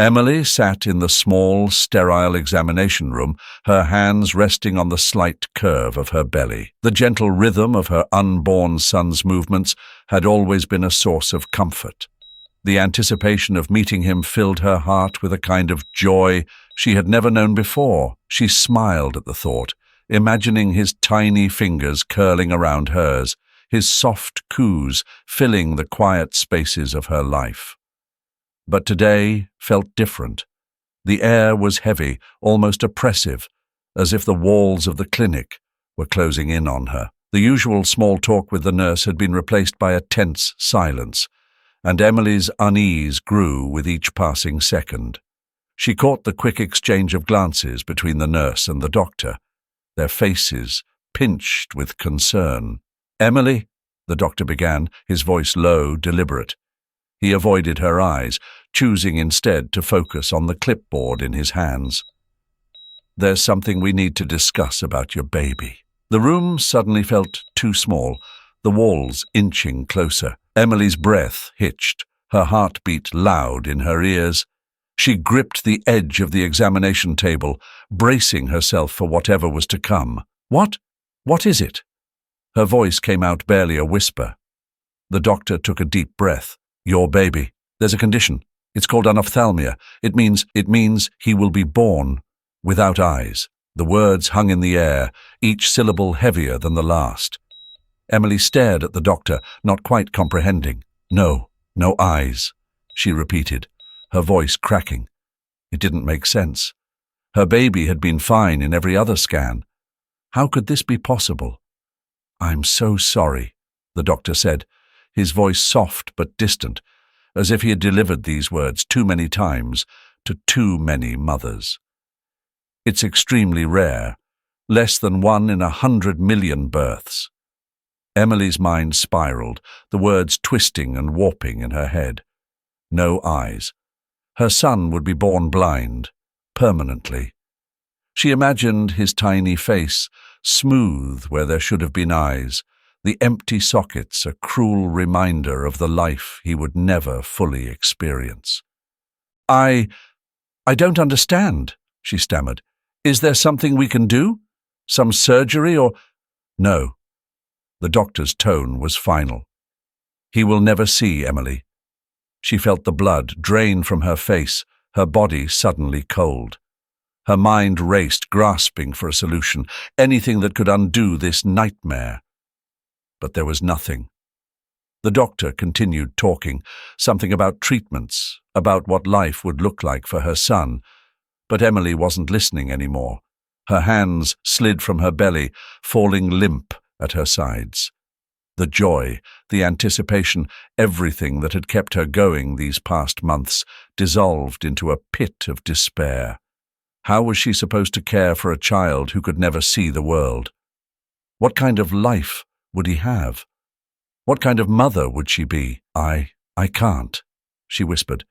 Emily sat in the small, sterile examination room, her hands resting on the slight curve of her belly. The gentle rhythm of her unborn son's movements had always been a source of comfort. The anticipation of meeting him filled her heart with a kind of joy she had never known before. She smiled at the thought, imagining his tiny fingers curling around hers, his soft coos filling the quiet spaces of her life. But today felt different. The air was heavy, almost oppressive, as if the walls of the clinic were closing in on her. The usual small talk with the nurse had been replaced by a tense silence, and Emily's unease grew with each passing second. She caught the quick exchange of glances between the nurse and the doctor, their faces pinched with concern. "Emily," the doctor began, his voice low, deliberate. He avoided her eyes, choosing instead to focus on the clipboard in his hands. "There's something we need to discuss about your baby." The room suddenly felt too small, the walls inching closer. Emily's breath hitched, her heartbeat loud in her ears. She gripped the edge of the examination table, bracing herself for whatever was to come. What is it?" Her voice came out barely a whisper. The doctor took a deep breath. "Your baby. There's a condition. It's called anophthalmia. It means he will be born without eyes." The words hung in the air, each syllable heavier than the last. Emily stared at the doctor, not quite comprehending. No eyes," she repeated, her voice cracking. It didn't make sense. Her baby had been fine in every other scan. How could this be possible? "I'm so sorry," the doctor said, his voice soft but distant, as if he had delivered these words too many times to too many mothers. "It's extremely rare, less than 1 in 100 million births." Emily's mind spiraled, the words twisting and warping in her head. No eyes. Her son would be born blind, permanently. She imagined his tiny face, smooth where there should have been eyes, the empty sockets a cruel reminder of the life he would never fully experience. I don't understand," she stammered. "Is there something we can do? Some surgery or—" "No." The doctor's tone was final. "He will never see Emily." She felt the blood drain from her face, her body suddenly cold. Her mind raced, grasping for a solution, anything that could undo this nightmare. But there was nothing. The doctor continued talking, something about treatments, about what life would look like for her son, but Emily wasn't listening anymore. Her hands slid from her belly, falling limp at her sides. The joy, the anticipation, everything that had kept her going these past months dissolved into a pit of despair. How was she supposed to care for a child who could never see the world? What kind of life would he have? What kind of mother would she be? I can't," she whispered,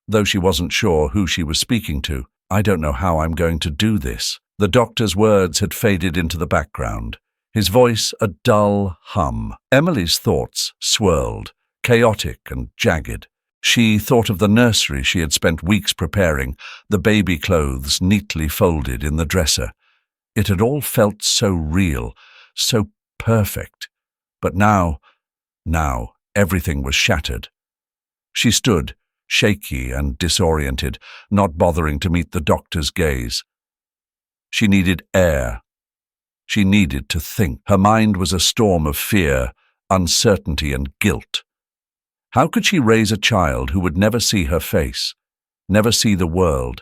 though she wasn't sure who she was speaking to. "I don't know how I'm going to do this." The doctor's words had faded into the background, his voice a dull hum. Emily's thoughts swirled, chaotic and jagged. She thought of the nursery she had spent weeks preparing, the baby clothes neatly folded in the dresser. It had all felt so real, so perfect. But now everything was shattered. She stood, shaky and disoriented, not bothering to meet the doctor's gaze. She needed air. She needed to think. Her mind was a storm of fear, uncertainty and guilt. How could she raise a child who would never see her face, never see the world?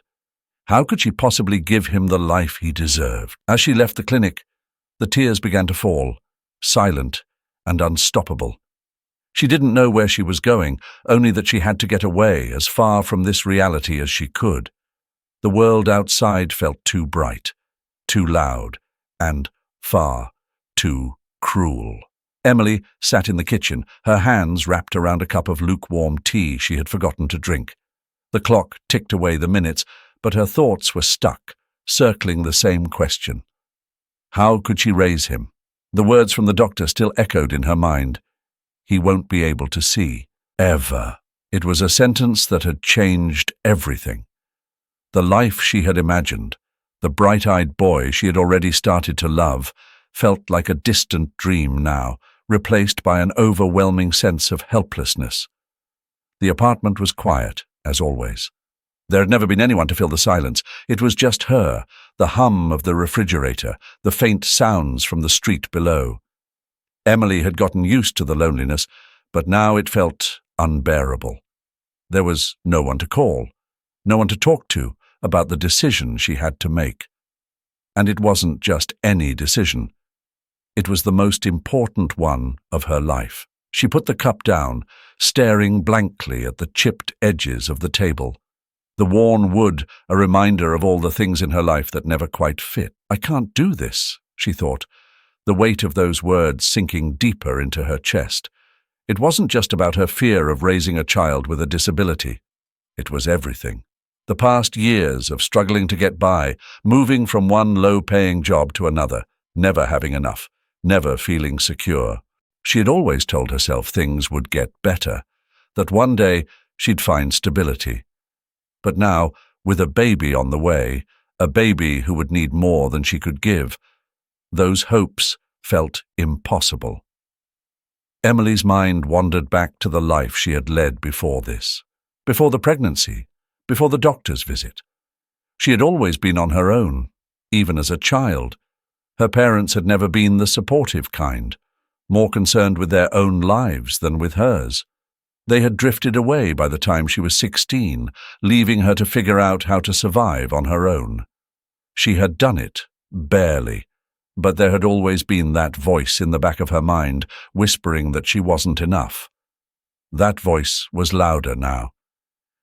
How could she possibly give him the life he deserved? As she left the clinic, the tears began to fall, silent and unstoppable. She didn't know where she was going, only that she had to get away, as far from this reality as she could. The world outside felt too bright, too loud, and far too cruel. Emily sat in the kitchen, her hands wrapped around a cup of lukewarm tea she had forgotten to drink. The clock ticked away the minutes, but her thoughts were stuck, circling the same question. How could she raise him? The words from the doctor still echoed in her mind. He won't be able to see, ever. It was a sentence that had changed everything. The life she had imagined, the bright-eyed boy she had already started to love, felt like a distant dream now, replaced by an overwhelming sense of helplessness. The apartment was quiet, as always. There had never been anyone to fill the silence. It was just her, the hum of the refrigerator, the faint sounds from the street below. Emily had gotten used to the loneliness, but now it felt unbearable. There was no one to call, no one to talk to about the decision she had to make. And it wasn't just any decision. It was the most important one of her life. She put the cup down, staring blankly at the chipped edges of the table. The worn wood, a reminder of all the things in her life that never quite fit. I can't do this, she thought, the weight of those words sinking deeper into her chest. It wasn't just about her fear of raising a child with a disability. It was everything. The past years of struggling to get by, moving from one low-paying job to another, never having enough, never feeling secure. She had always told herself things would get better, that one day she'd find stability. But now, with a baby on the way, a baby who would need more than she could give, those hopes felt impossible. Emily's mind wandered back to the life she had led before this, before the pregnancy, before the doctor's visit. She had always been on her own, even as a child. Her parents had never been the supportive kind, more concerned with their own lives than with hers. They had drifted away by the time she was 16, leaving her to figure out how to survive on her own. She had done it, barely, but there had always been that voice in the back of her mind whispering that she wasn't enough. That voice was louder now.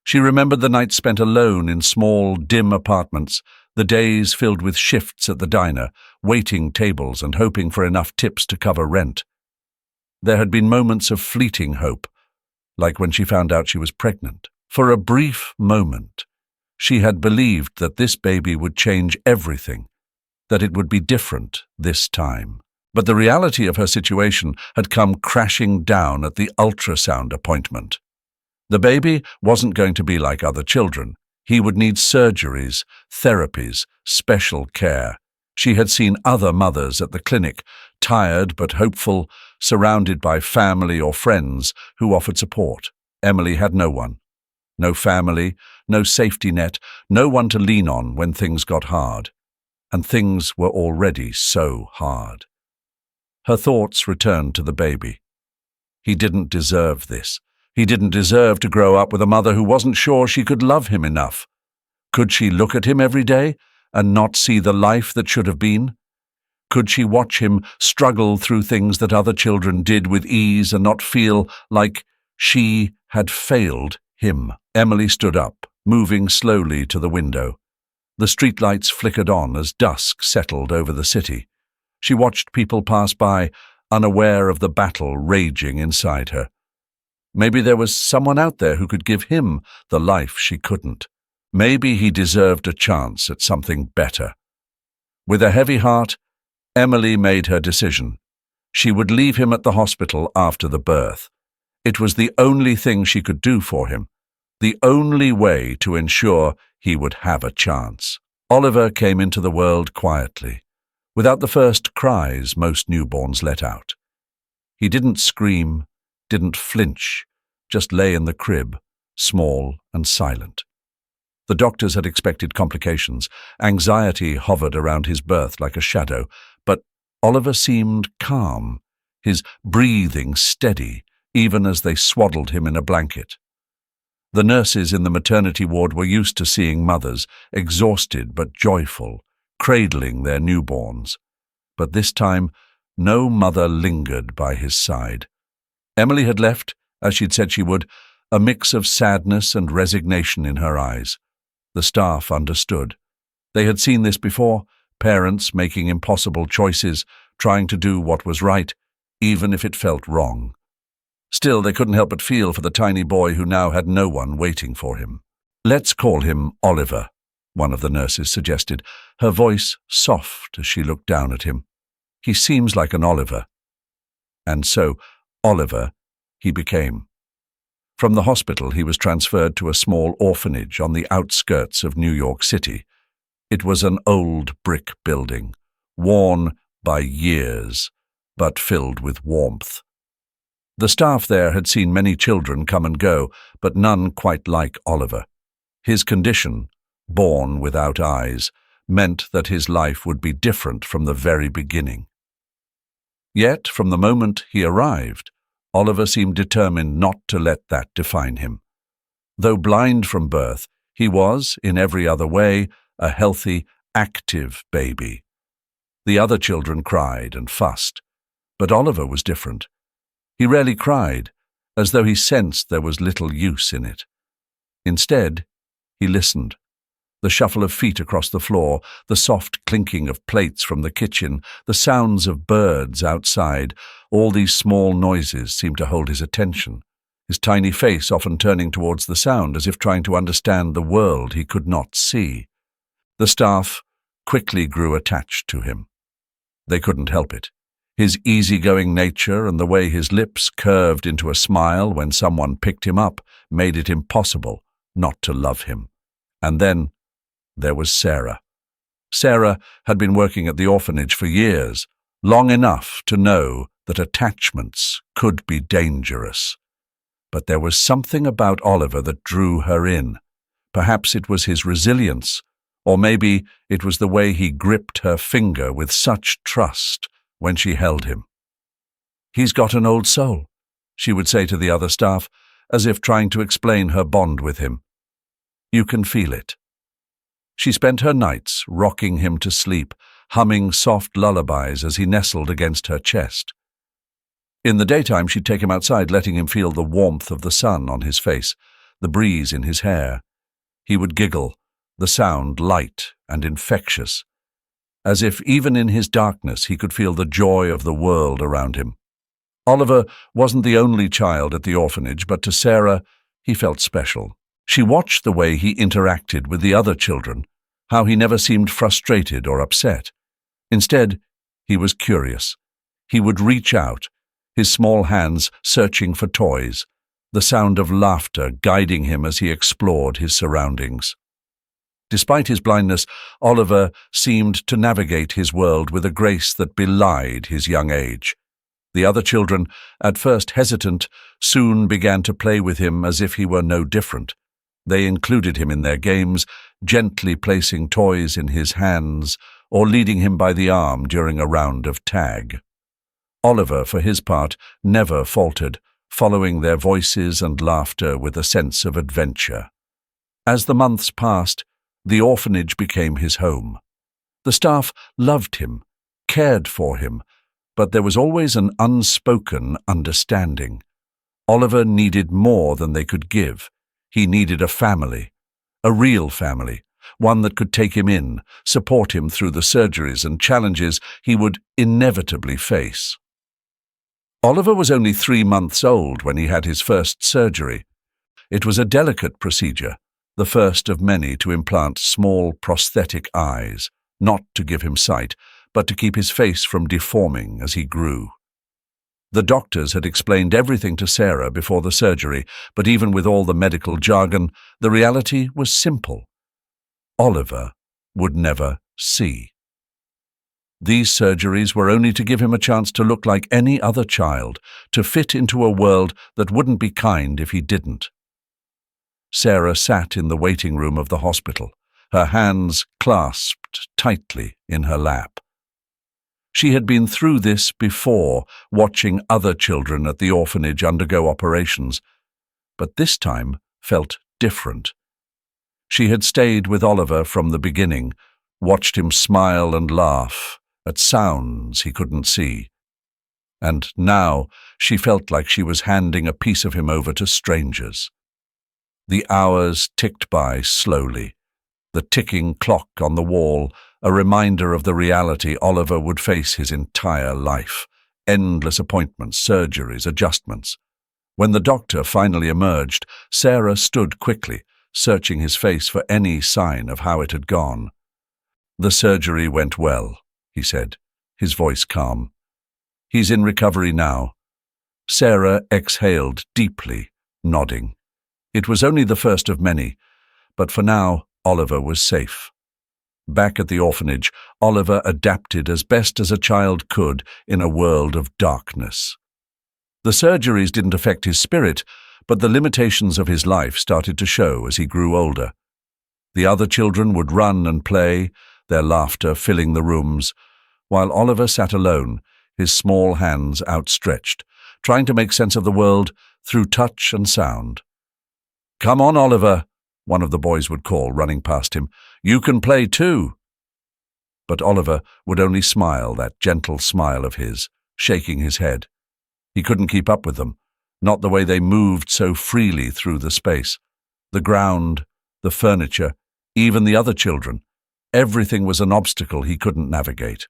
She remembered the nights spent alone in small, dim apartments, the days filled with shifts at the diner, waiting tables and hoping for enough tips to cover rent. There had been moments of fleeting hope, like when she found out she was pregnant. For a brief moment, she had believed that this baby would change everything, that it would be different this time. But the reality of her situation had come crashing down at the ultrasound appointment. The baby wasn't going to be like other children. He would need surgeries, therapies, special care. She had seen other mothers at the clinic, tired but hopeful, surrounded by family or friends who offered support. Emily had no one. No family, no safety net, no one to lean on when things got hard. And things were already so hard. Her thoughts returned to the baby. He didn't deserve this. He didn't deserve to grow up with a mother who wasn't sure she could love him enough. Could she look at him every day and not see the life that should have been? Could she watch him struggle through things that other children did with ease and not feel like she had failed him? Emily stood up, moving slowly to the window. The streetlights flickered on as dusk settled over the city. She watched people pass by, unaware of the battle raging inside her. Maybe there was someone out there who could give him the life she couldn't. Maybe he deserved a chance at something better. With a heavy heart, Emily made her decision. She would leave him at the hospital after the birth. It was the only thing she could do for him, the only way to ensure he would have a chance. Oliver came into the world quietly, without the first cries most newborns let out. He didn't scream, didn't flinch, just lay in the crib, small and silent. The doctors had expected complications. Anxiety hovered around his birth like a shadow, but Oliver seemed calm, his breathing steady, even as they swaddled him in a blanket. The nurses in the maternity ward were used to seeing mothers, exhausted but joyful, cradling their newborns. But this time, no mother lingered by his side. Emily had left, as she'd said she would, a mix of sadness and resignation in her eyes. The staff understood. They had seen this before, parents making impossible choices, trying to do what was right, even if it felt wrong. Still, they couldn't help but feel for the tiny boy who now had no one waiting for him. "Let's call him Oliver," one of the nurses suggested, her voice soft as she looked down at him. "He seems like an Oliver." And so, Oliver, he became. From the hospital, he was transferred to a small orphanage on the outskirts of New York City. It was an old brick building, worn by years, but filled with warmth. The staff there had seen many children come and go, but none quite like Oliver. His condition, born without eyes, meant that his life would be different from the very beginning. Yet, from the moment he arrived, Oliver seemed determined not to let that define him. Though blind from birth, he was, in every other way, a healthy, active baby. The other children cried and fussed, but Oliver was different. He rarely cried, as though he sensed there was little use in it. Instead, he listened. The shuffle of feet across the floor, the soft clinking of plates from the kitchen, the sounds of birds outside, all these small noises seemed to hold his attention, his tiny face often turning towards the sound as if trying to understand the world he could not see. The staff quickly grew attached to him. They couldn't help it. His easygoing nature and the way his lips curved into a smile when someone picked him up made it impossible not to love him. And then there was Sarah. Sarah had been working at the orphanage for years, long enough to know that attachments could be dangerous. But there was something about Oliver that drew her in. Perhaps it was his resilience, or maybe it was the way he gripped her finger with such trust when she held him. "He's got an old soul," she would say to the other staff, as if trying to explain her bond with him. "You can feel it." She spent her nights rocking him to sleep, humming soft lullabies as he nestled against her chest. In the daytime, she'd take him outside, letting him feel the warmth of the sun on his face, the breeze in his hair. He would giggle, the sound light and infectious, as if even in his darkness he could feel the joy of the world around him. Oliver wasn't the only child at the orphanage, but to Sarah, he felt special. She watched the way he interacted with the other children, how he never seemed frustrated or upset. Instead, he was curious. He would reach out, his small hands searching for toys, the sound of laughter guiding him as he explored his surroundings. Despite his blindness, Oliver seemed to navigate his world with a grace that belied his young age. The other children, at first hesitant, soon began to play with him as if he were no different. They included him in their games, gently placing toys in his hands or leading him by the arm during a round of tag. Oliver, for his part, never faltered, following their voices and laughter with a sense of adventure. As the months passed, the orphanage became his home. The staff loved him, cared for him, but there was always an unspoken understanding. Oliver needed more than they could give. He needed a family, a real family, one that could take him in, support him through the surgeries and challenges he would inevitably face. Oliver was only 3 months old when he had his first surgery. It was a delicate procedure, the first of many to implant small prosthetic eyes, not to give him sight, but to keep his face from deforming as he grew. The doctors had explained everything to Sarah before the surgery, but even with all the medical jargon, the reality was simple. Oliver would never see. These surgeries were only to give him a chance to look like any other child, to fit into a world that wouldn't be kind if he didn't. Sarah sat in the waiting room of the hospital, her hands clasped tightly in her lap. She had been through this before, watching other children at the orphanage undergo operations, but this time felt different. She had stayed with Oliver from the beginning, watched him smile and laugh at sounds he couldn't see. And now she felt like she was handing a piece of him over to strangers. The hours ticked by slowly, the ticking clock on the wall a reminder of the reality Oliver would face his entire life, endless appointments, surgeries, adjustments. When the doctor finally emerged, Sarah stood quickly, searching his face for any sign of how it had gone. "The surgery went well," he said, his voice calm. "He's in recovery now." Sarah exhaled deeply, nodding. It was only the first of many, but for now Oliver was safe. Back at the orphanage, Oliver adapted as best as a child could in a world of darkness. The surgeries didn't affect his spirit, but the limitations of his life started to show as he grew older. The other children would run and play, their laughter filling the rooms, while Oliver sat alone, his small hands outstretched, trying to make sense of the world through touch and sound. "Come on, Oliver," one of the boys would call, running past him. "You can play too." But Oliver would only smile, that gentle smile of his, shaking his head. He couldn't keep up with them, not the way they moved so freely through the space. The ground, the furniture, even the other children. Everything was an obstacle he couldn't navigate.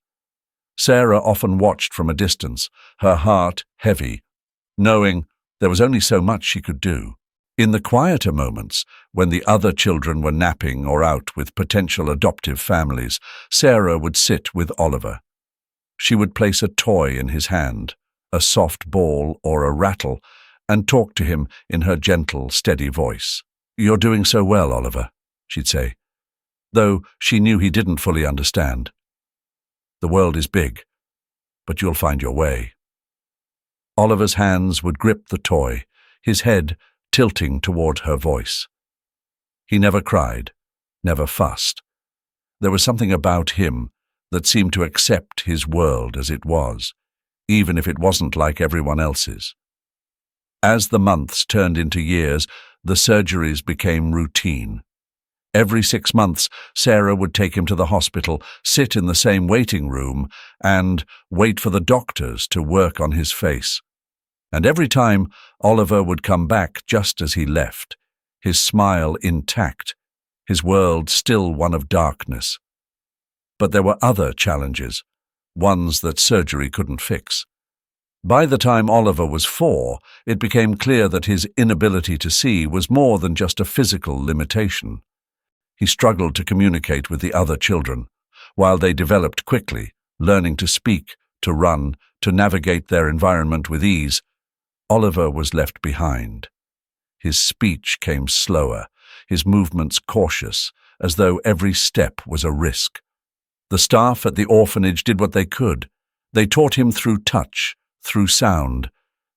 Sarah often watched from a distance, her heart heavy, knowing there was only so much she could do. In the quieter moments, when the other children were napping or out with potential adoptive families, Sarah would sit with Oliver. She would place a toy in his hand, a soft ball or a rattle, and talk to him in her gentle, steady voice. "You're doing so well, Oliver," she'd say, though she knew he didn't fully understand. "The world is big, but you'll find your way." Oliver's hands would grip the toy, his head tilting toward her voice. He never cried, never fussed. There was something about him that seemed to accept his world as it was, even if it wasn't like everyone else's. As the months turned into years, the surgeries became routine. Every 6 months, Sarah would take him to the hospital, sit in the same waiting room, and wait for the doctors to work on his face. And every time, Oliver would come back just as he left, his smile intact, his world still one of darkness. But there were other challenges, ones that surgery couldn't fix. By the time Oliver was 4, it became clear that his inability to see was more than just a physical limitation. He struggled to communicate with the other children, while they developed quickly, learning to speak, to run, to navigate their environment with ease. Oliver was left behind. His speech came slower, his movements cautious, as though every step was a risk. The staff at the orphanage did what they could. They taught him through touch, through sound,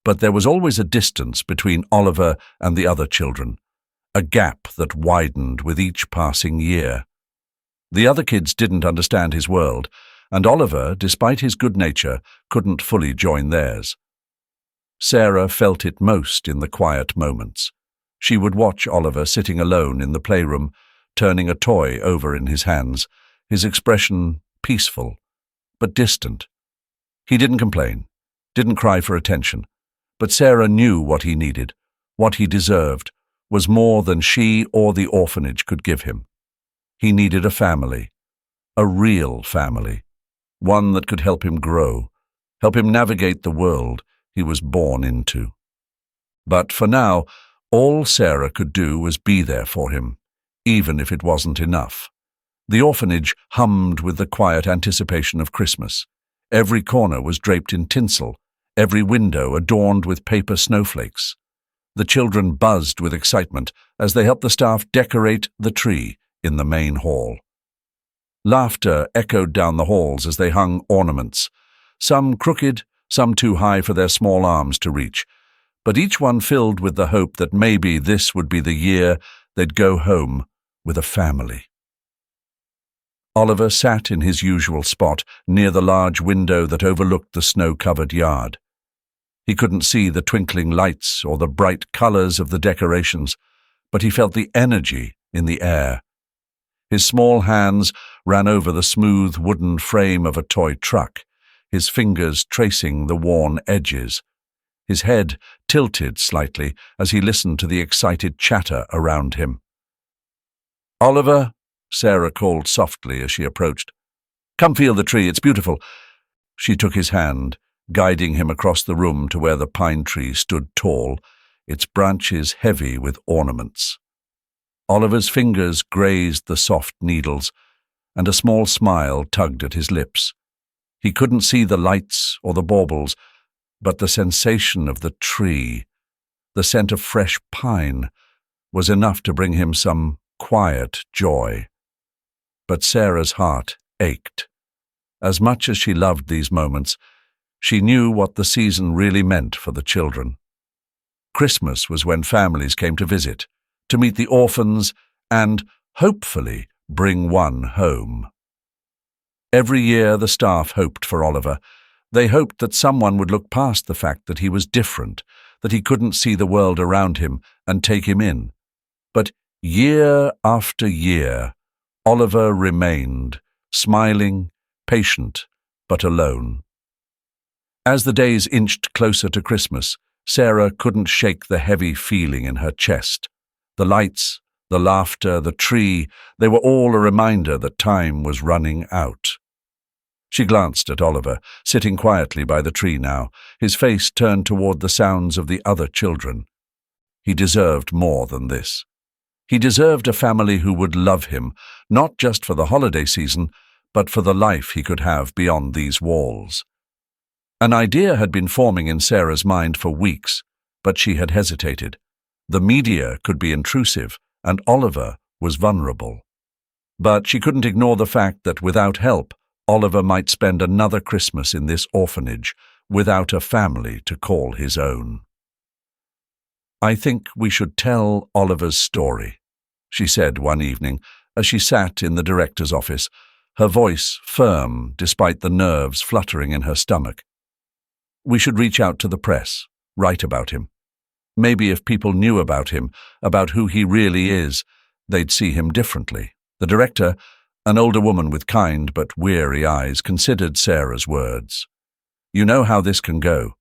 but there was always a distance between Oliver and the other children, a gap that widened with each passing year. The other kids didn't understand his world, and Oliver, despite his good nature, couldn't fully join theirs. Sarah felt it most in the quiet moments. She would watch Oliver sitting alone in the playroom, turning a toy over in his hands, his expression peaceful, but distant. He didn't complain, didn't cry for attention, but Sarah knew what he needed, what he deserved, was more than she or the orphanage could give him. He needed a family, a real family, one that could help him grow, help him navigate the world he was born into. But for now, all Sarah could do was be there for him, even if it wasn't enough. The orphanage hummed with the quiet anticipation of Christmas. Every corner was draped in tinsel, every window adorned with paper snowflakes. The children buzzed with excitement as they helped the staff decorate the tree in the main hall. Laughter echoed down the halls as they hung ornaments, some crooked, some too high for their small arms to reach, but each one filled with the hope that maybe this would be the year they'd go home with a family. Oliver sat in his usual spot near the large window that overlooked the snow-covered yard. He couldn't see the twinkling lights or the bright colors of the decorations, but he felt the energy in the air. His small hands ran over the smooth wooden frame of a toy truck, his fingers tracing the worn edges. His head tilted slightly as he listened to the excited chatter around him. "Oliver," Sarah called softly as she approached. "Come feel the tree, it's beautiful." She took his hand, guiding him across the room to where the pine tree stood tall, its branches heavy with ornaments. Oliver's fingers grazed the soft needles, and a small smile tugged at his lips. He couldn't see the lights or the baubles, but the sensation of the tree, the scent of fresh pine, was enough to bring him some quiet joy. But Sarah's heart ached. As much as she loved these moments, she knew what the season really meant for the children. Christmas was when families came to visit, to meet the orphans and, hopefully, bring one home. Every year the staff hoped for Oliver. They hoped that someone would look past the fact that he was different, that he couldn't see the world around him and take him in. But year after year, Oliver remained, smiling, patient, but alone. As the days inched closer to Christmas, Sarah couldn't shake the heavy feeling in her chest. The lights, the laughter, the tree, they were all a reminder that time was running out. She glanced at Oliver, sitting quietly by the tree now, his face turned toward the sounds of the other children. He deserved more than this. He deserved a family who would love him, not just for the holiday season, but for the life he could have beyond these walls. An idea had been forming in Sarah's mind for weeks, but she had hesitated. The media could be intrusive, and Oliver was vulnerable. But she couldn't ignore the fact that without help, Oliver might spend another Christmas in this orphanage without a family to call his own. "I think we should tell Oliver's story," she said one evening as she sat in the director's office, her voice firm despite the nerves fluttering in her stomach. "We should reach out to the press, write about him. Maybe if people knew about him, about who he really is, they'd see him differently." The director, an older woman with kind but weary eyes, considered Sarah's words. "You know how this can go,"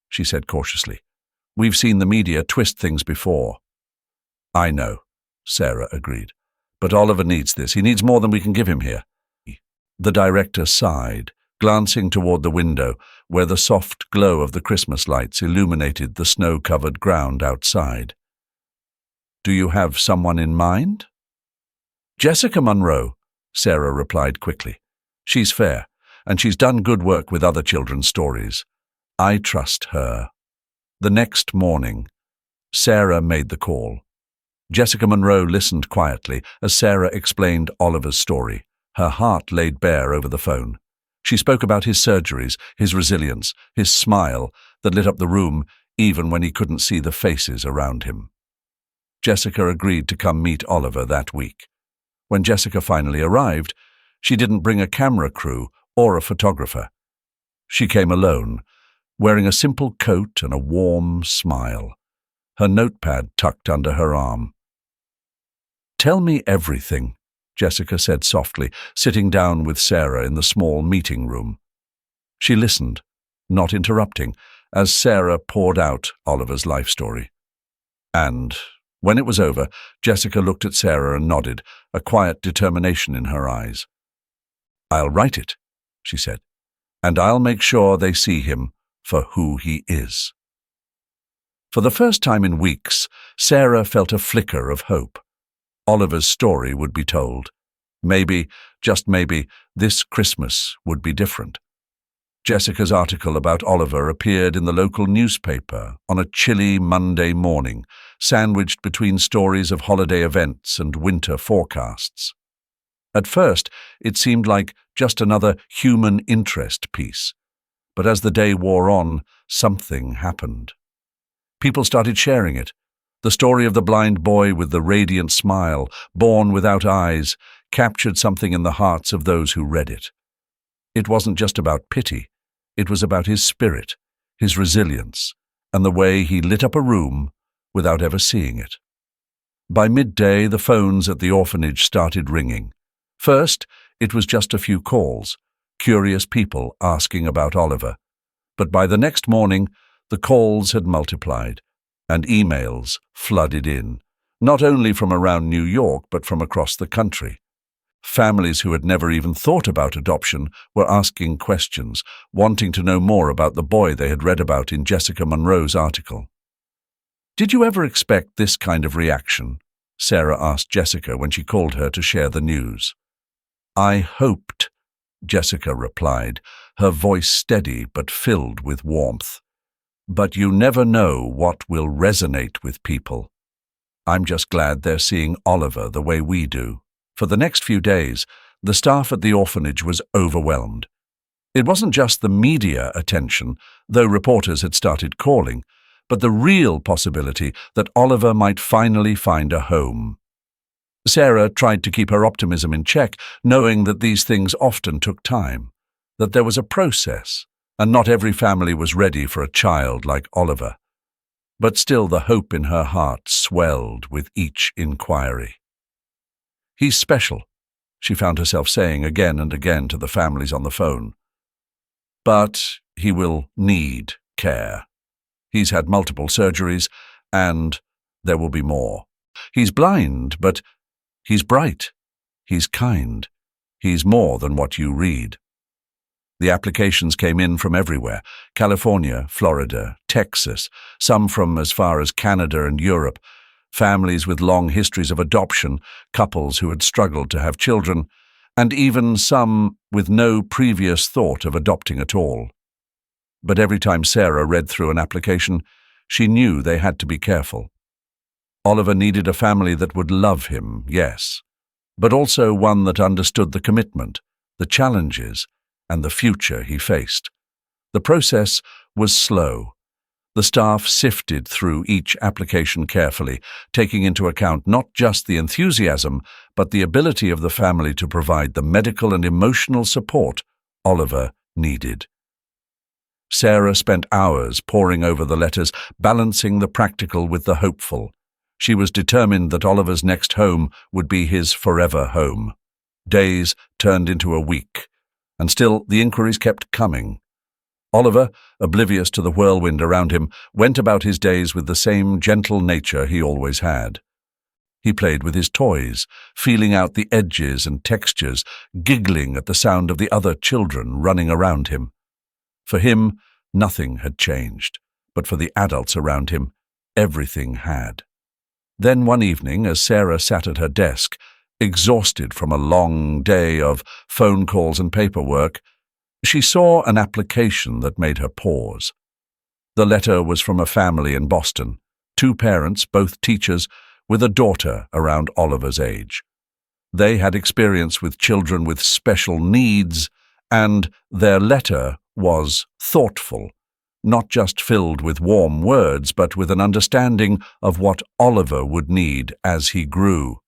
she said cautiously. "We've seen the media twist things before." "I know," Sarah agreed. "But Oliver needs this. He needs more than we can give him here." The director sighed, glancing toward the window, where the soft glow of the Christmas lights illuminated the snow-covered ground outside. "Do you have someone in mind?" "Jessica Monroe," Sarah replied quickly. "She's fair, and she's done good work with other children's stories. I trust her." The next morning, Sarah made the call. Jessica Monroe listened quietly as Sarah explained Oliver's story, her heart laid bare over the phone. She spoke about his surgeries, his resilience, his smile that lit up the room even when he couldn't see the faces around him. Jessica agreed to come meet Oliver that week. When Jessica finally arrived, she didn't bring a camera crew or a photographer. She came alone, wearing a simple coat and a warm smile, her notepad tucked under her arm. "Tell me everything," Jessica said softly, sitting down with Sarah in the small meeting room. She listened, not interrupting, as Sarah poured out Oliver's life story. And when it was over, Jessica looked at Sarah and nodded, a quiet determination in her eyes. "I'll write it," she said, "and I'll make sure they see him for who he is." For the first time in weeks, Sarah felt a flicker of hope. Oliver's story would be told. Maybe, just maybe, this Christmas would be different. Jessica's article about Oliver appeared in the local newspaper on a chilly Monday morning, sandwiched between stories of holiday events and winter forecasts. At first, it seemed like just another human interest piece. But as the day wore on, something happened. People started sharing it. The story of the blind boy with the radiant smile, born without eyes, captured something in the hearts of those who read it. It wasn't just about pity. It was about his spirit, his resilience, and the way he lit up a room without ever seeing it. By midday, the phones at the orphanage started ringing. First, it was just a few calls, curious people asking about Oliver. But by the next morning, the calls had multiplied, and emails flooded in, not only from around New York but from across the country. Families who had never even thought about adoption were asking questions, wanting to know more about the boy they had read about in Jessica Monroe's article. "Did you ever expect this kind of reaction?" Sarah asked Jessica when she called her to share the news. "I hoped," Jessica replied, her voice steady but filled with warmth. But you never know what will resonate with people. I'm just glad they're seeing Oliver the way we do. For the next few days, the staff at the orphanage was overwhelmed. It wasn't just the media attention, though reporters had started calling, but the real possibility that Oliver might finally find a home. Sarah tried to keep her optimism in check, knowing that these things often took time, that there was a process, and not every family was ready for a child like Oliver. But still the hope in her heart swelled with each inquiry. "He's special," she found herself saying again and again to the families on the phone. "But he will need care. He's had multiple surgeries, and there will be more. He's blind, but he's bright. He's kind. He's more than what you read." The applications came in from everywhere: California, Florida, Texas, some from as far as Canada and Europe, families with long histories of adoption, couples who had struggled to have children, and even some with no previous thought of adopting at all. But every time Sarah read through an application, she knew they had to be careful. Oliver needed a family that would love him, yes, but also one that understood the commitment, the challenges, and the future he faced. The process was slow. The staff sifted through each application carefully, taking into account not just the enthusiasm, but the ability of the family to provide the medical and emotional support Oliver needed. Sarah spent hours poring over the letters, balancing the practical with the hopeful. She was determined that Oliver's next home would be his forever home. Days turned into a week, and still the inquiries kept coming. Oliver, oblivious to the whirlwind around him, went about his days with the same gentle nature he always had. He played with his toys, feeling out the edges and textures, giggling at the sound of the other children running around him. For him, nothing had changed, but for the adults around him, everything had. Then one evening, as Sarah sat at her desk, exhausted from a long day of phone calls and paperwork, she saw an application that made her pause. The letter was from a family in Boston, 2 parents, both teachers, with a daughter around Oliver's age. They had experience with children with special needs, and their letter was thoughtful, not just filled with warm words, but with an understanding of what Oliver would need as he grew.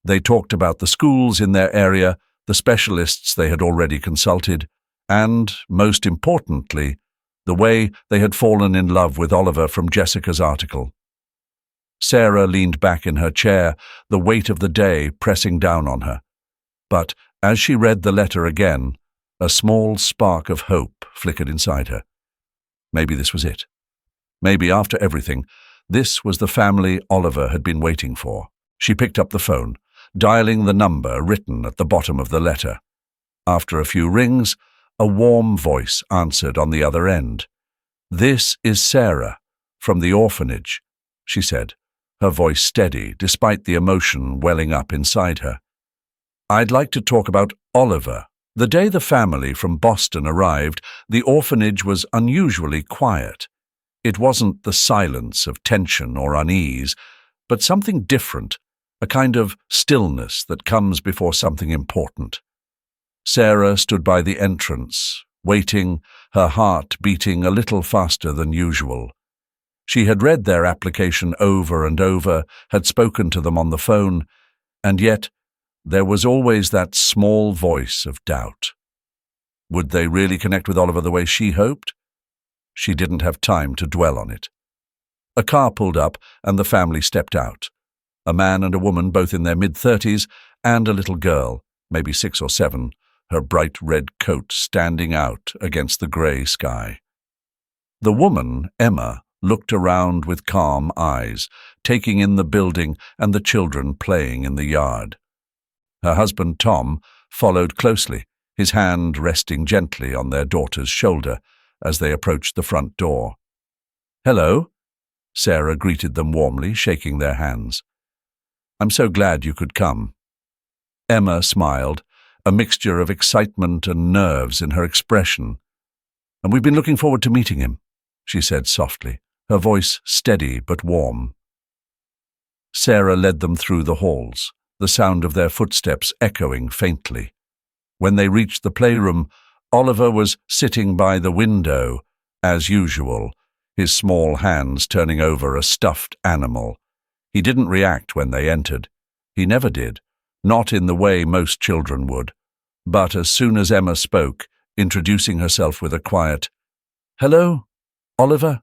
They talked about the schools in their area, the specialists they had already consulted, and, most importantly, the way they had fallen in love with Oliver from Jessica's article. Sarah leaned back in her chair, the weight of the day pressing down on her. But as she read the letter again, a small spark of hope flickered inside her. Maybe this was it. Maybe, after everything, this was the family Oliver had been waiting for. She picked up the phone, dialing the number written at the bottom of the letter. After a few rings, a warm voice answered on the other end. "This is Sarah, from the orphanage," she said, her voice steady despite the emotion welling up inside her. "I'd like to talk about Oliver." The day the family from Boston arrived, the orphanage was unusually quiet. It wasn't the silence of tension or unease, but something different, a kind of stillness that comes before something important. Sarah stood by the entrance, waiting, her heart beating a little faster than usual. She had read their application over and over, had spoken to them on the phone, and yet there was always that small voice of doubt. Would they really connect with Oliver the way she hoped? She didn't have time to dwell on it. A car pulled up and the family stepped out. A man and a woman, both in their mid-30s, and a little girl, maybe 6 or 7, her bright red coat standing out against the grey sky. The woman, Emma, looked around with calm eyes, taking in the building and the children playing in the yard. Her husband, Tom, followed closely, his hand resting gently on their daughter's shoulder as they approached the front door. "Hello," Sarah greeted them warmly, shaking their hands. "I'm so glad you could come." Emma smiled, a mixture of excitement and nerves in her expression. "And we've been looking forward to meeting him. she said softly, her voice steady but warm. Sarah led them through the halls, the sound of their footsteps echoing faintly. When they reached the playroom, Oliver was sitting by the window, as usual, his small hands turning over a stuffed animal. He didn't react when they entered. He never did, not in the way most children would. But as soon as Emma spoke, introducing herself with a quiet, "Hello, Oliver?"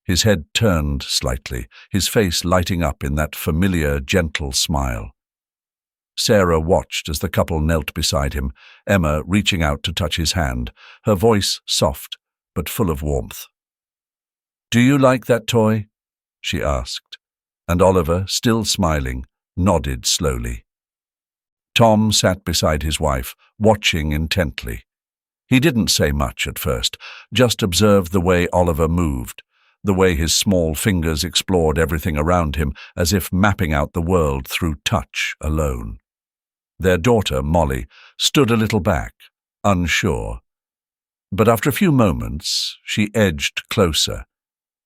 His head turned slightly, his face lighting up in that familiar, gentle smile. Sarah watched as the couple knelt beside him, Emma reaching out to touch his hand, her voice soft but full of warmth. "Do you like that toy?" she asked, and Oliver, still smiling, nodded slowly. Tom sat beside his wife, watching intently. He didn't say much at first, just observed the way Oliver moved, the way his small fingers explored everything around him as if mapping out the world through touch alone. Their daughter, Molly, stood a little back, unsure. But after a few moments, she edged closer,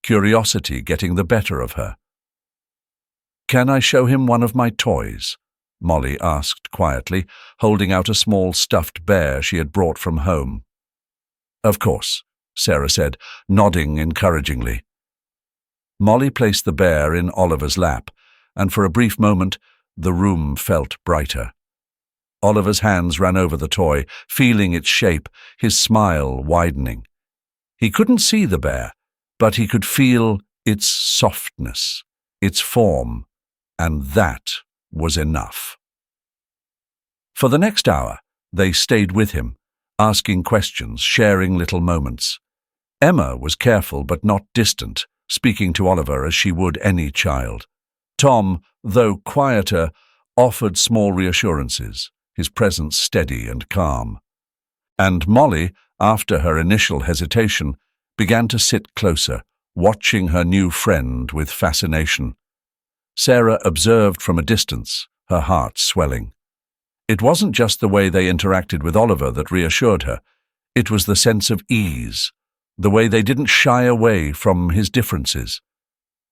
curiosity getting the better of her. "Can I show him one of my toys?" Molly asked quietly, holding out a small stuffed bear she had brought from home. "Of course," Sarah said, nodding encouragingly. Molly placed the bear in Oliver's lap, and for a brief moment the room felt brighter. Oliver's hands ran over the toy, feeling its shape, his smile widening. He couldn't see the bear, but he could feel its softness, its form, and that was enough. For the next hour, they stayed with him, asking questions, sharing little moments. Emma was careful but not distant, speaking to Oliver as she would any child. Tom, though quieter, offered small reassurances, his presence steady and calm. And Molly, after her initial hesitation, began to sit closer, watching her new friend with fascination. Sarah observed from a distance, her heart swelling. It wasn't just the way they interacted with Oliver that reassured her. It was the sense of ease, the way they didn't shy away from his differences.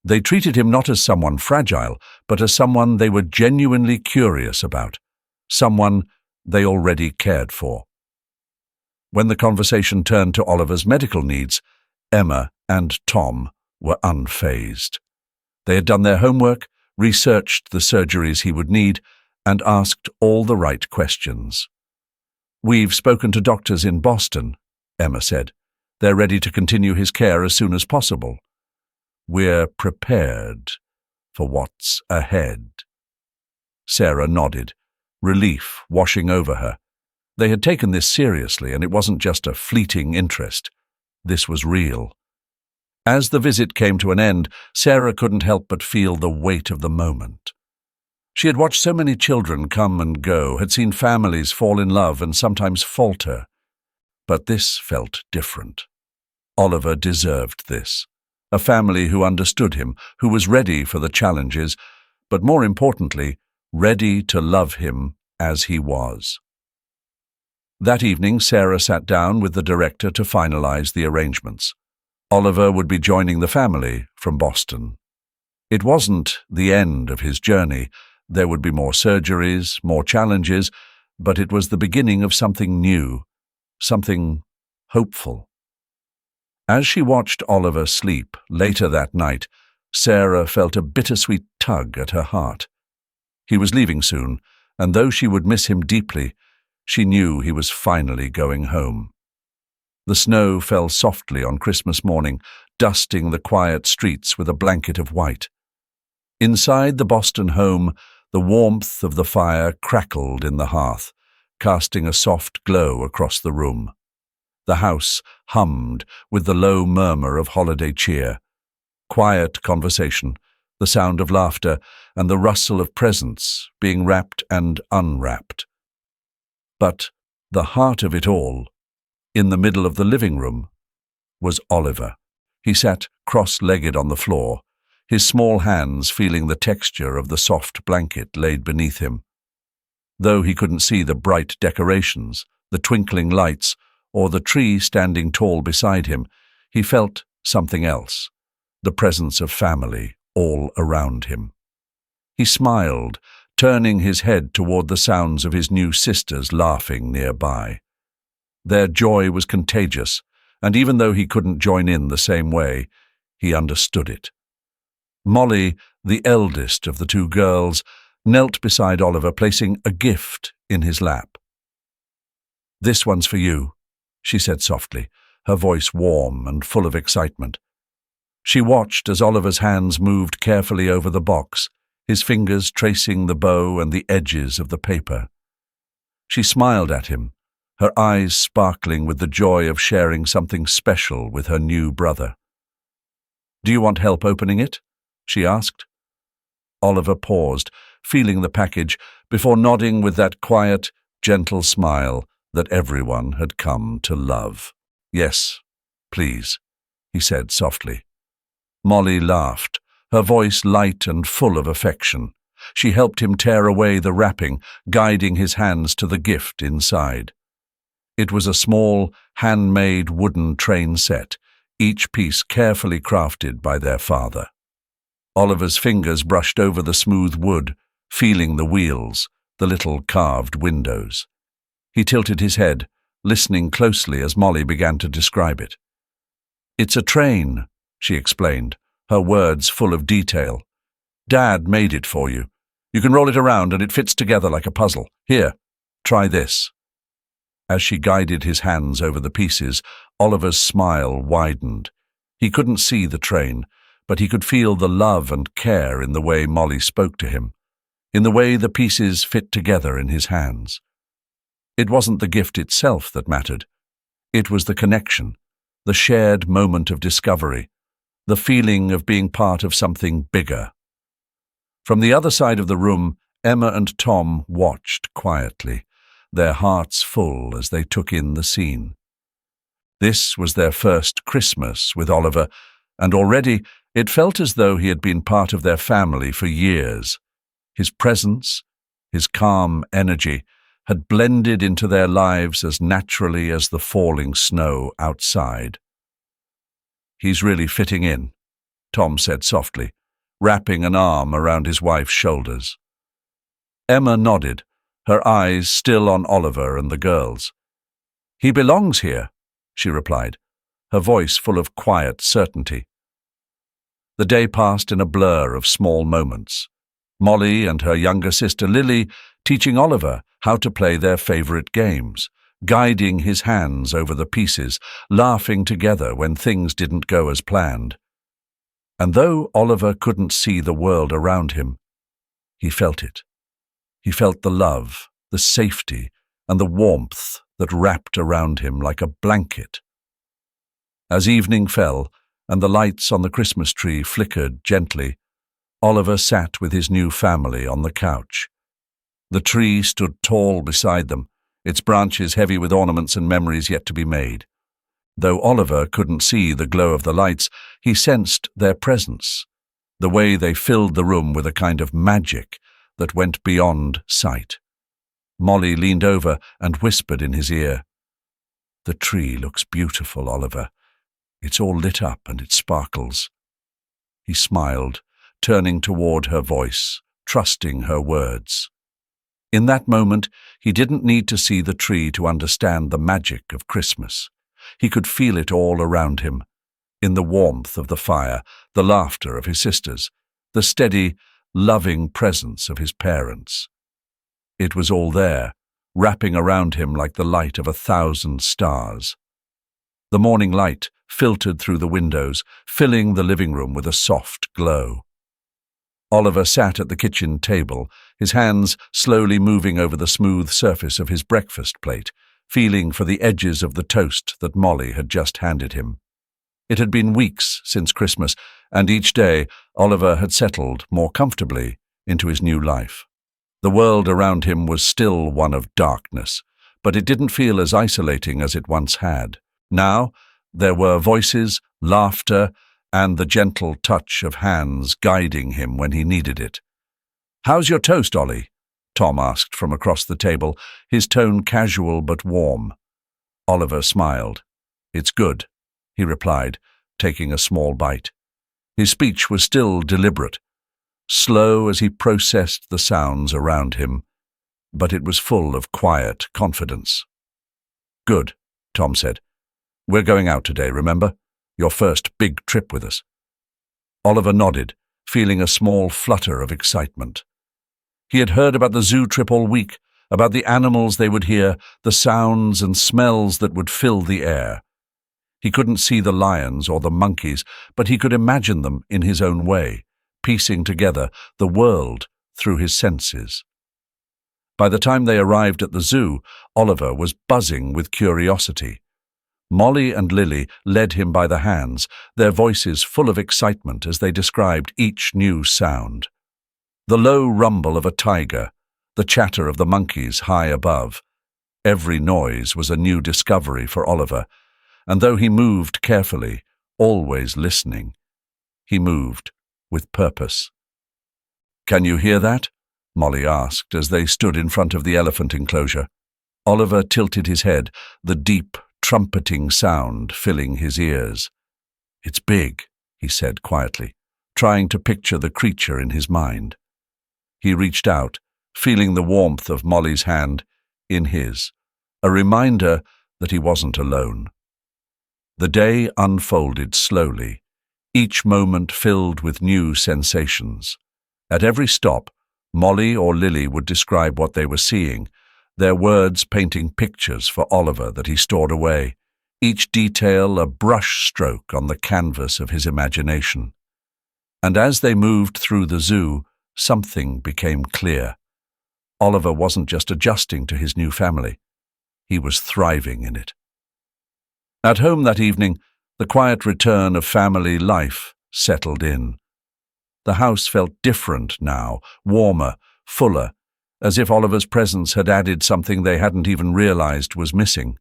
They treated him not as someone fragile, but as someone they were genuinely curious about, someone they already cared for. When the conversation turned to Oliver's medical needs, Emma and Tom were unfazed. They had done their homework, researched the surgeries he would need, and asked all the right questions. "We've spoken to doctors in Boston," Emma said. "They're ready to continue his care as soon as possible. We're prepared for what's ahead." Sarah nodded, relief washing over her. They had taken this seriously, and it wasn't just a fleeting interest. This was real. As the visit came to an end, Sarah couldn't help but feel the weight of the moment. She had watched so many children come and go, had seen families fall in love and sometimes falter. But this felt different. Oliver deserved this. A family who understood him, who was ready for the challenges, but more importantly, ready to love him as he was. That evening, Sarah sat down with the director to finalize the arrangements. Oliver would be joining the family from Boston. It wasn't the end of his journey. There would be more surgeries, more challenges, but it was the beginning of something new, something hopeful. As she watched Oliver sleep later that night, Sarah felt a bittersweet tug at her heart. He was leaving soon, and though she would miss him deeply, she knew he was finally going home. The snow fell softly on Christmas morning, dusting the quiet streets with a blanket of white. Inside the Boston home, the warmth of the fire crackled in the hearth, casting a soft glow across the room. The house hummed with the low murmur of holiday cheer. Quiet conversation, the sound of laughter, and the rustle of presents being wrapped and unwrapped. But the heart of it all, in the middle of the living room, was Oliver. He sat cross-legged on the floor, his small hands feeling the texture of the soft blanket laid beneath him. Though he couldn't see the bright decorations, the twinkling lights, or the tree standing tall beside him, he felt something else, the presence of family all around him. He smiled, turning his head toward the sounds of his new sisters laughing nearby. Their joy was contagious, and even though he couldn't join in the same way, he understood it. Molly, the eldest of the two girls, knelt beside Oliver, placing a gift in his lap. "This one's for you," she said softly, her voice warm and full of excitement. She watched as Oliver's hands moved carefully over the box, his fingers tracing the bow and the edges of the paper. She smiled at him, her eyes sparkling with the joy of sharing something special with her new brother. "Do you want help opening it?" she asked. Oliver paused, feeling the package, before nodding with that quiet, gentle smile that everyone had come to love. "Yes, please," he said softly. Molly laughed, her voice light and full of affection. She helped him tear away the wrapping, guiding his hands to the gift inside. It was a small, handmade wooden train set, each piece carefully crafted by their father. Oliver's fingers brushed over the smooth wood, feeling the wheels, the little carved windows. He tilted his head, listening closely as Molly began to describe it. "It's a train," she explained, her words full of detail. "Dad made it for you. You can roll it around and it fits together like a puzzle. Here, try this." As she guided his hands over the pieces, Oliver's smile widened. He couldn't see the train, but he could feel the love and care in the way Molly spoke to him, in the way the pieces fit together in his hands. It wasn't the gift itself that mattered. It was the connection, the shared moment of discovery, the feeling of being part of something bigger. From the other side of the room, Emma and Tom watched quietly, their hearts full as they took in the scene. This was their first Christmas with Oliver, and already it felt as though he had been part of their family for years. His presence, his calm energy, had blended into their lives as naturally as the falling snow outside. "He's really fitting in," Tom said softly, wrapping an arm around his wife's shoulders. Emma nodded, her eyes still on Oliver and the girls. "He belongs here," she replied, her voice full of quiet certainty. The day passed in a blur of small moments. Molly and her younger sister Lily teaching Oliver how to play their favorite games, guiding his hands over the pieces, laughing together when things didn't go as planned. And though Oliver couldn't see the world around him, he felt it. He felt the love, the safety, and the warmth that wrapped around him like a blanket. As evening fell and the lights on the Christmas tree flickered gently, Oliver sat with his new family on the couch. The tree stood tall beside them, its branches heavy with ornaments and memories yet to be made. Though Oliver couldn't see the glow of the lights, he sensed their presence, the way they filled the room with a kind of magic that went beyond sight. Molly leaned over and whispered in his ear, "The tree looks beautiful, Oliver. It's all lit up and it sparkles." He smiled, turning toward her voice, trusting her words. In that moment, he didn't need to see the tree to understand the magic of Christmas. He could feel it all around him, in the warmth of the fire, the laughter of his sisters, the steady, loving presence of his parents. It was all there, wrapping around him like the light of 1,000 stars. The morning light filtered through the windows, filling the living room with a soft glow. Oliver sat at the kitchen table, his hands slowly moving over the smooth surface of his breakfast plate, feeling for the edges of the toast that Molly had just handed him. It had been weeks since Christmas, and each day Oliver had settled more comfortably into his new life. The world around him was still one of darkness, but it didn't feel as isolating as it once had. Now there were voices, laughter, and the gentle touch of hands guiding him when he needed it. "How's your toast, Ollie?" Tom asked from across the table, his tone casual but warm. Oliver smiled. "It's good," he replied, taking a small bite. His speech was still deliberate, slow as he processed the sounds around him, but it was full of quiet confidence. "Good," Tom said. "We're going out today, remember? Your first big trip with us." Oliver nodded, feeling a small flutter of excitement. He had heard about the zoo trip all week, about the animals they would hear, the sounds and smells that would fill the air. He couldn't see the lions or the monkeys, but he could imagine them in his own way, piecing together the world through his senses. By the time they arrived at the zoo, Oliver was buzzing with curiosity. Molly and Lily led him by the hands, their voices full of excitement as they described each new sound. The low rumble of a tiger, the chatter of the monkeys high above. Every noise was a new discovery for Oliver, and though he moved carefully, always listening, he moved with purpose. "Can you hear that?" Molly asked as they stood in front of the elephant enclosure. Oliver tilted his head, the deep, trumpeting sound filling his ears. "It's big," he said quietly, trying to picture the creature in his mind. He reached out, feeling the warmth of Molly's hand in his, a reminder that he wasn't alone. The day unfolded slowly, each moment filled with new sensations. At every stop, Molly or Lily would describe what they were seeing, their words painting pictures for Oliver that he stored away, each detail a brush stroke on the canvas of his imagination. And as they moved through the zoo, something became clear. Oliver wasn't just adjusting to his new family. He was thriving in it. At home that evening, the quiet return of family life settled in. The house felt different now, warmer, fuller, as if Oliver's presence had added something they hadn't even realized was missing.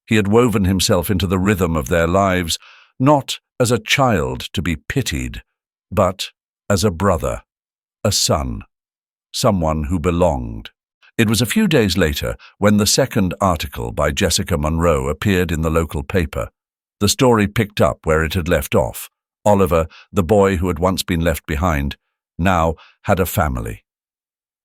He had woven himself into the rhythm of their lives, not as a child to be pitied, but as a brother, a son, someone who belonged. It was a few days later when the second article by Jessica Monroe appeared in the local paper. The story picked up where it had left off. Oliver, the boy who had once been left behind, now had a family.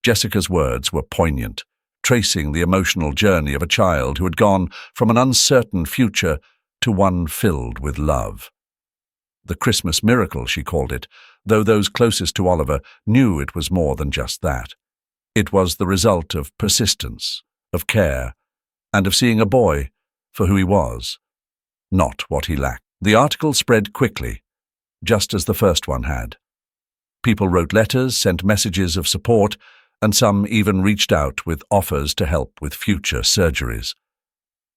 Jessica's words were poignant, tracing the emotional journey of a child who had gone from an uncertain future to one filled with love. The Christmas miracle, she called it, though those closest to Oliver knew it was more than just that. It was the result of persistence, of care, and of seeing a boy for who he was, not what he lacked. The article spread quickly, just as the first one had. People wrote letters, sent messages of support, and some even reached out with offers to help with future surgeries.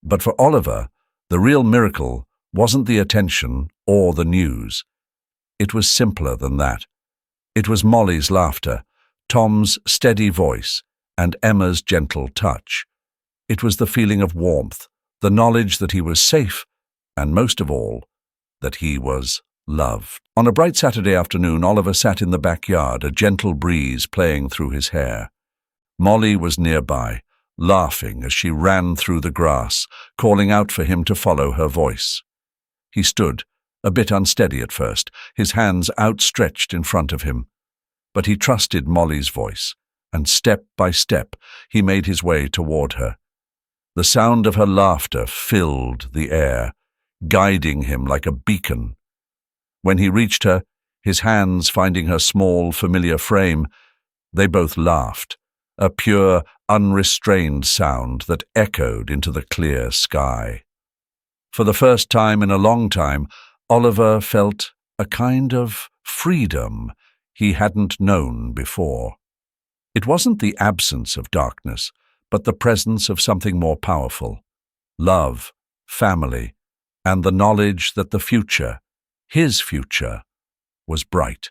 But for Oliver, the real miracle wasn't the attention or the news. It was simpler than that. It was Molly's laughter, Tom's steady voice, and Emma's gentle touch. It was the feeling of warmth, the knowledge that he was safe, and most of all, that he was loved. On a bright Saturday afternoon, Oliver sat in the backyard, a gentle breeze playing through his hair. Molly was nearby, laughing as she ran through the grass, calling out for him to follow her voice. He stood, a bit unsteady at first, his hands outstretched in front of him. But he trusted Molly's voice, and step by step he made his way toward her. The sound of her laughter filled the air, guiding him like a beacon. When he reached her, his hands finding her small, familiar frame, they both laughed, a pure, unrestrained sound that echoed into the clear sky. For the first time in a long time, Oliver felt a kind of freedom he hadn't known before. It wasn't the absence of darkness, but the presence of something more powerful: love, family, and the knowledge that the future, his future, was bright.